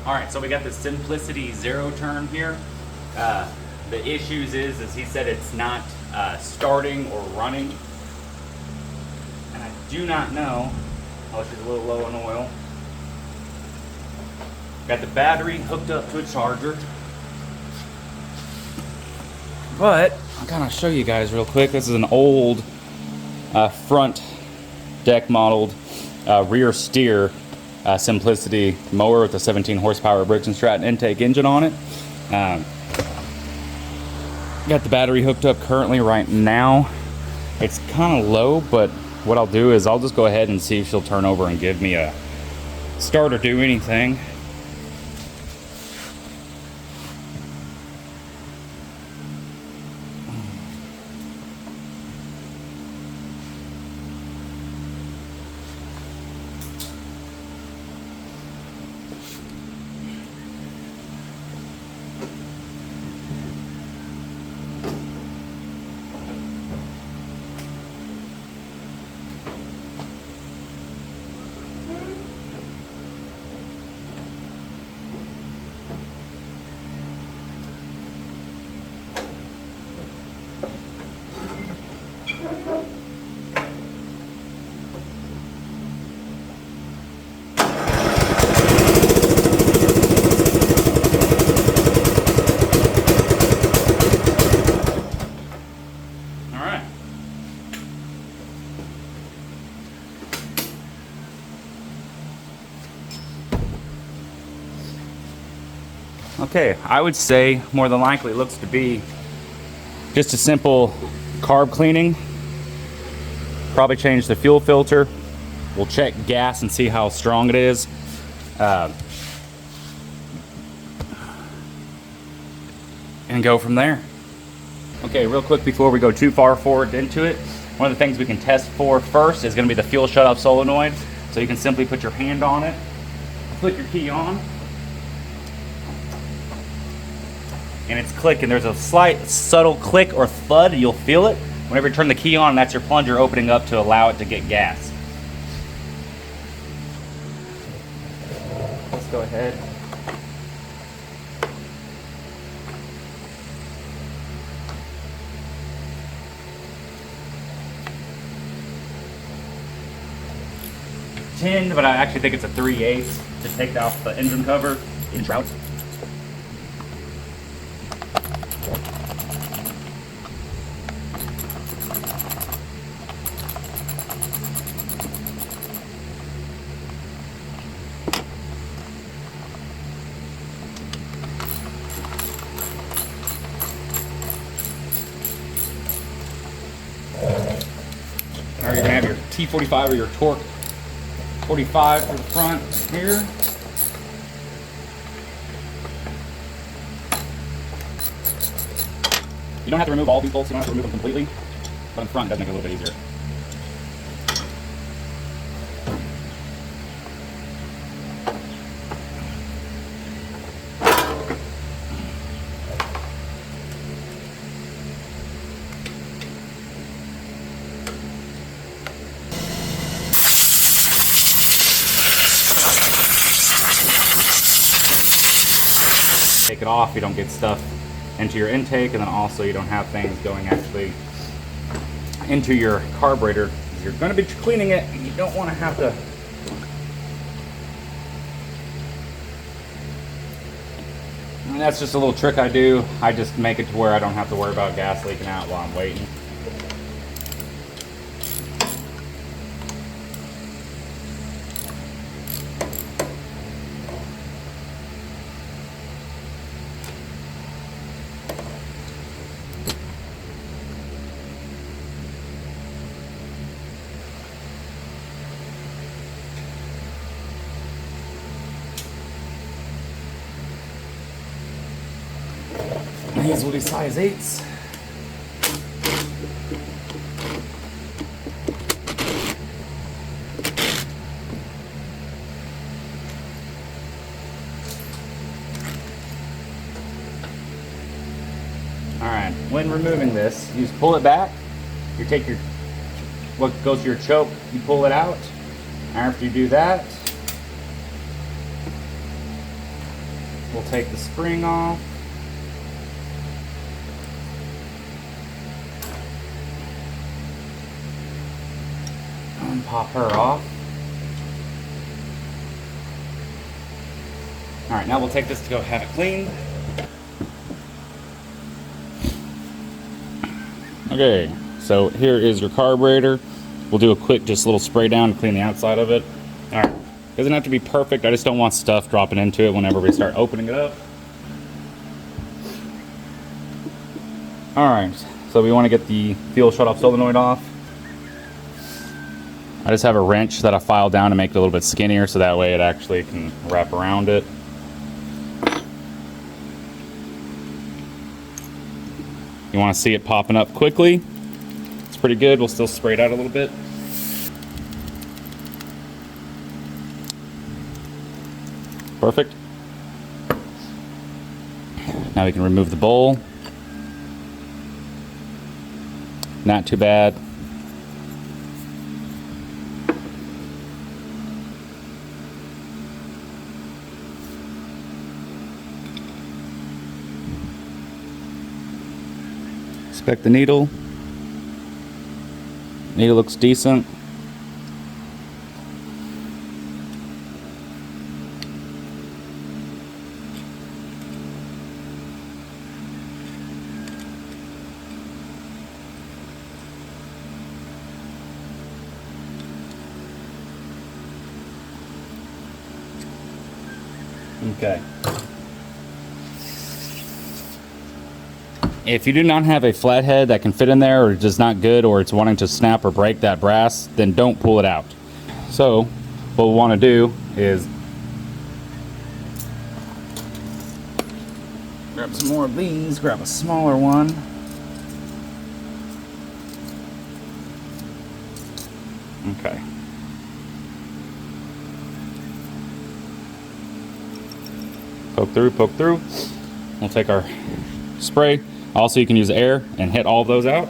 All right, so we got the Simplicity zero turn here. The issues is he said it's not starting or running. And I do not know, oh, she's a little low on oil. Got the battery hooked up to a charger. But I'll kind of show you guys real quick. This is an old front deck modeled rear steer Simplicity mower with a 17 horsepower Briggs & Stratton intake engine on it. Got the battery hooked up currently right now. It's kind of low, but what I'll do is I'll just go ahead and see if she'll turn over and give me a start or do anything. Okay, I would say more than likely it looks to be just a simple carb cleaning. Probably change the fuel filter. We'll check gas and see how strong it is. And go from there. Okay, real quick before we go too far forward into it, one of the things we can test for first is going to be the fuel shutoff solenoid. So you can simply put your hand on it, flick your key on, and it's clicking. There's a slight subtle click or thud, you'll feel it. Whenever you turn the key on, that's your plunger opening up to allow it to get gas. Let's go ahead. But I actually think it's a 3/8 to take off the engine cover in route. All right, you're gonna have your T45 or your torque 45 for the front here. You don't have to remove all these bolts, you don't have to remove them completely, but in front it does make it a little bit easier. Take it off, you don't get stuff into your intake, and then also you don't have things going actually into your carburetor. You're going to be cleaning it, and you don't want to have to. And that's just a little trick I do. I just make it to where I don't have to worry about gas leaking out while I'm waiting. These will be size 8s. Alright, when removing this, you just pull it back. You take your, what goes to your choke, you pull it out. After you do that, We'll take the spring off. And pop her off. Alright, now we'll take this to go have it cleaned. Okay, so here is your carburetor. We'll do a quick just little spray down to clean the outside of it. Alright, doesn't have to be perfect, I just don't want stuff dropping into it whenever we start opening it up. Alright, so we want to get the fuel shut-off solenoid off. I just have a wrench that I file down to make it a little bit skinnier so that way it actually can wrap around it. You want to see it popping up quickly. It's pretty good. We'll still spray it out a little bit. Perfect. Now we can remove the bowl. Not too bad. Inspect the needle. Needle looks decent. Okay. If you do not have a flathead that can fit in there, or it's just not good, or it's wanting to snap or break that brass, then don't pull it out. So what we want to do is grab some more of these, grab a smaller one. Okay. Poke through, poke through. We'll take our spray. Also, you can use air and hit all of those out.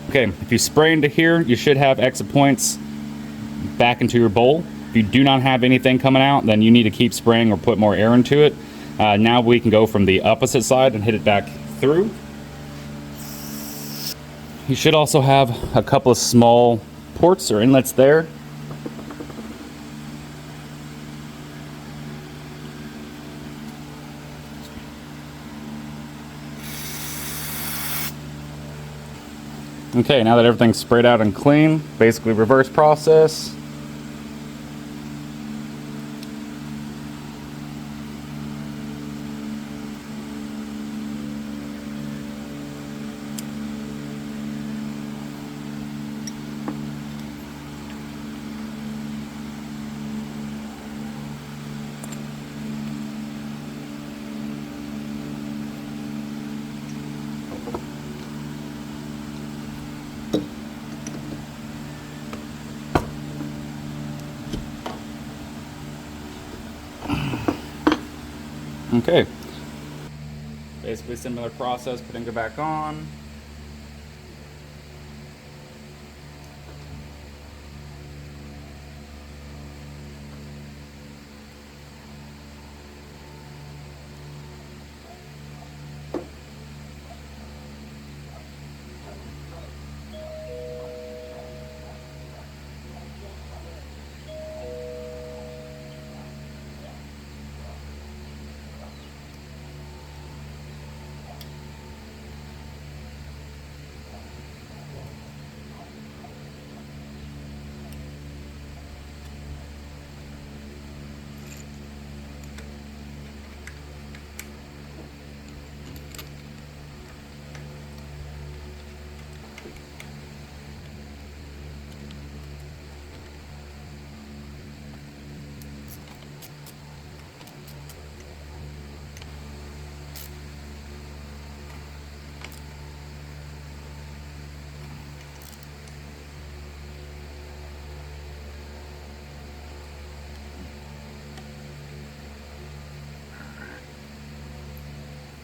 Okay, if you spray into here, you should have exit points back into your bowl. If you do not have anything coming out, then you need to keep spraying or put more air into it. Now we can go from the opposite side and hit it back through. You should also have a couple of small ports or inlets there. Okay, now that everything's sprayed out and clean, basically reverse process. Okay. Basically similar process, putting it back on.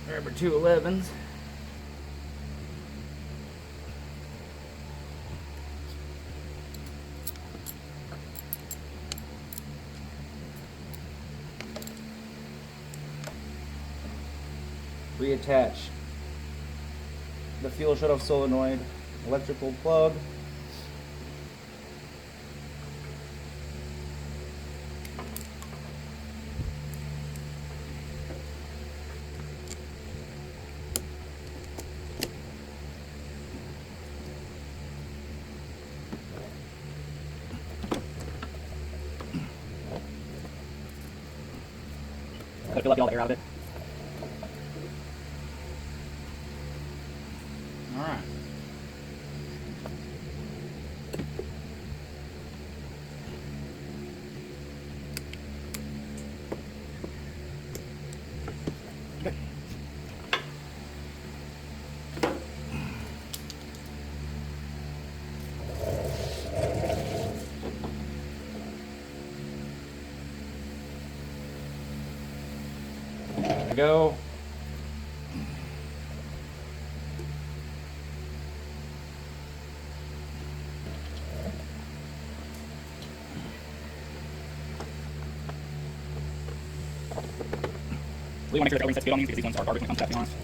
Grab our 211s. reattach the fuel shutoff solenoid electrical plug. Gotta fill up all the air out of it. All right. There we go. We want to make sure that everything sets good on these because these ones are garbage when it comes to that, to be honest.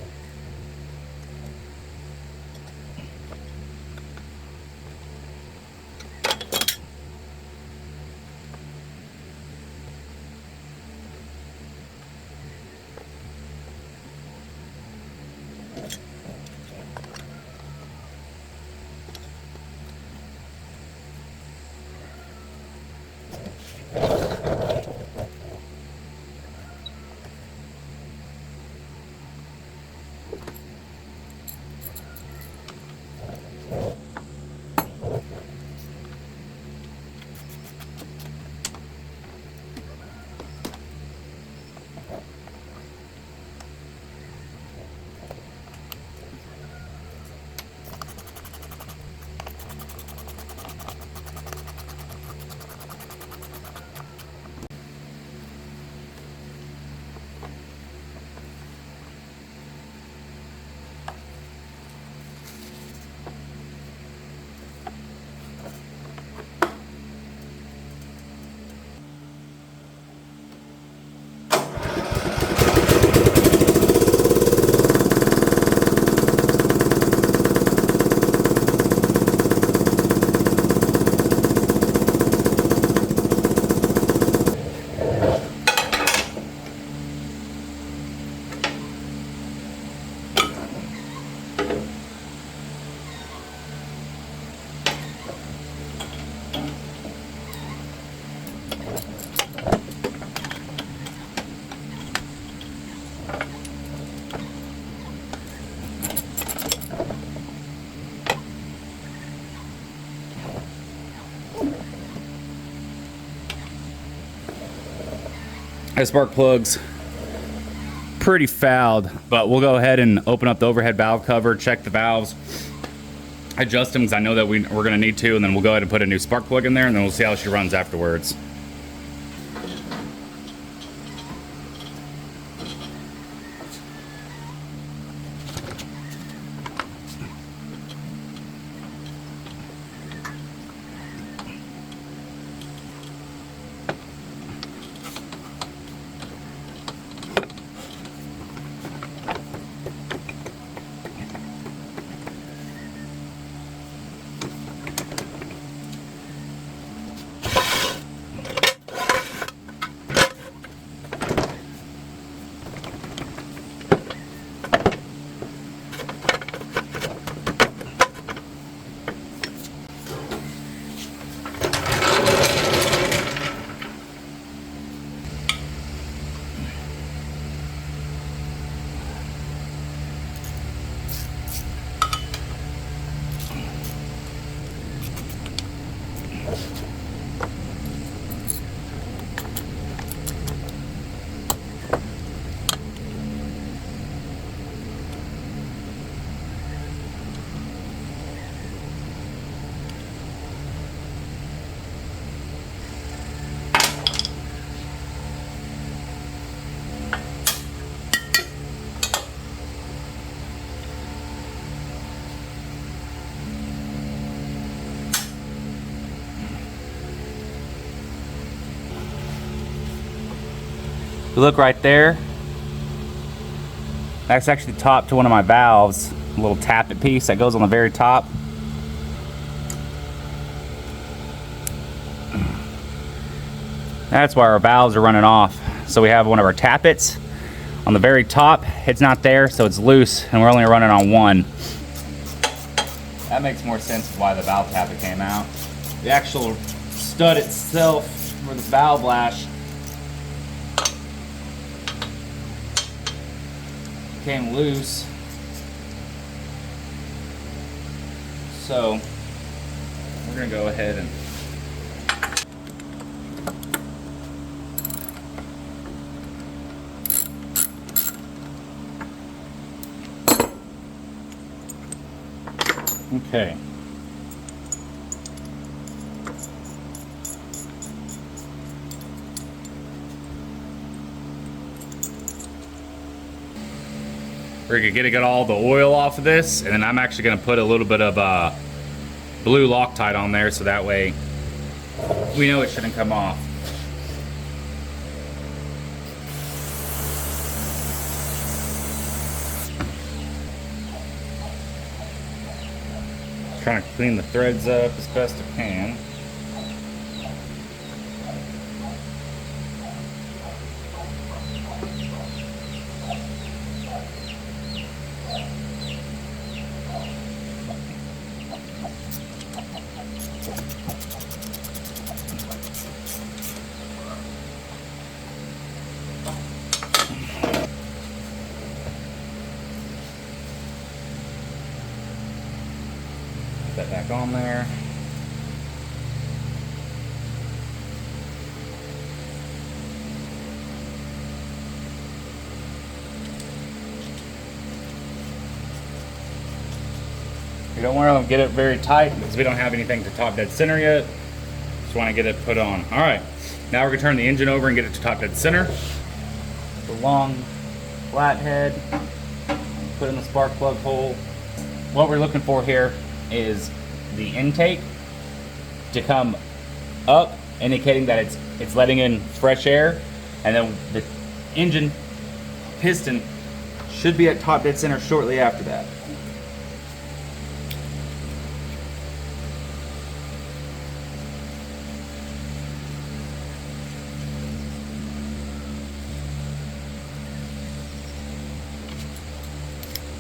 This spark plug's pretty fouled, but we'll go ahead and open up the overhead valve cover, check the valves, adjust them because I know that we're going to need to, and then we'll go ahead and put a new spark plug in there, and then we'll see how she runs afterwards. You look right there. That's actually the top to one of my valves, a little tappet piece that goes on the very top. That's why our valves are running off. So we have one of our tappets on the very top. It's not there, so it's loose, and we're only running on one. That makes more sense why the valve tappet came out. The actual stud itself, for the valve lash, came loose. So we're gonna go ahead and okay. We're gonna get all the oil off of this, and then I'm actually gonna put a little bit of blue Loctite on there, so that way we know it shouldn't come off. Trying to clean the threads up as best I can. Put that back on there. We don't want to get it very tight because we don't have anything to top dead center yet. Just want to get it put on. All right, now we're gonna turn the engine over and get it to top dead center. The long flat head, put in the spark plug hole. What we're looking for here is the intake to come up, indicating that it's letting in fresh air, and then the engine piston should be at top dead center shortly after that.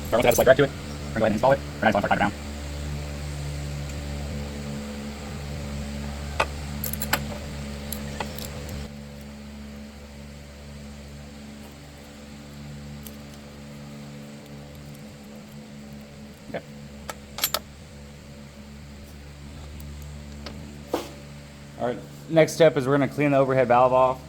So once I have a slide right to it, we're going to go ahead and install it. We're not installing for 5 pounds. Okay. All right, next step is we're gonna clean the overhead valve off.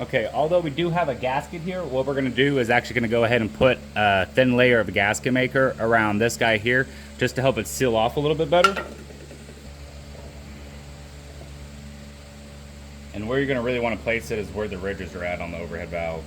Okay, although we do have a gasket here, what we're gonna do is actually gonna go ahead and put a thin layer of a gasket maker around this guy here, just to help it seal off a little bit better. And where you're gonna really wanna place it is where the ridges are at on the overhead valve.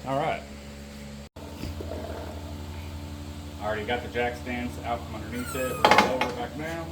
All right. I already got the jack stands out from underneath it. We're gonna lower it back down.